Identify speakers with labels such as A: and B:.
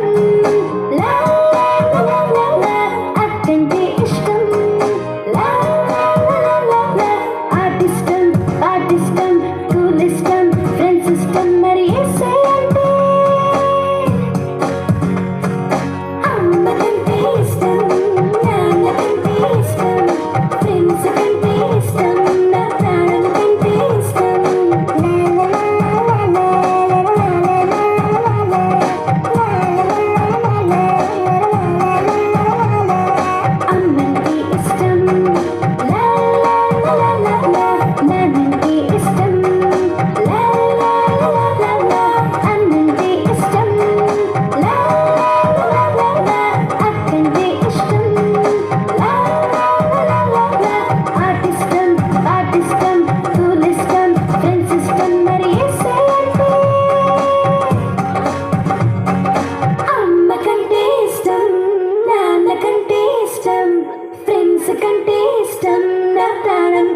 A: ఇష్టం లా లా లా లా లా అక్కంటే ఇష్టం లా లా లా లా లా ఆర్టిస్టం పార్టిస్టం స్కూల్ ఇష్టం ఫ్రెండ్స్ ఇష్టం మరి ఎస్ఐ అంటే అమ్మ కంటే ఇష్టం నాన్న కంటే ఇష్టం ఫ్రెండ్స్ కంటే ఇష్టం నా ప్రాణం కంటే ఇష్టం అమ్మంటే ఇష్టం లా లా లా లా లా నాన్నంటే ఇష్టం లా లా లా లా లా అన్నంటే ఇష్టం లా లా లా లా అక్కంటే ఇష్టం లా లా లా లా ఆర్టిస్టం పార్టిస్టం స్కూల్ ఇష్టం ఫ్రెండ్స్ ఇష్టం మరి ఎస్ఐ అంటే అమ్మ కంటే ఇష్టం నాన్న కంటే ఇష్టం ఫ్రెండ్స్ కంటే ఇష్టం నా ప్రాణం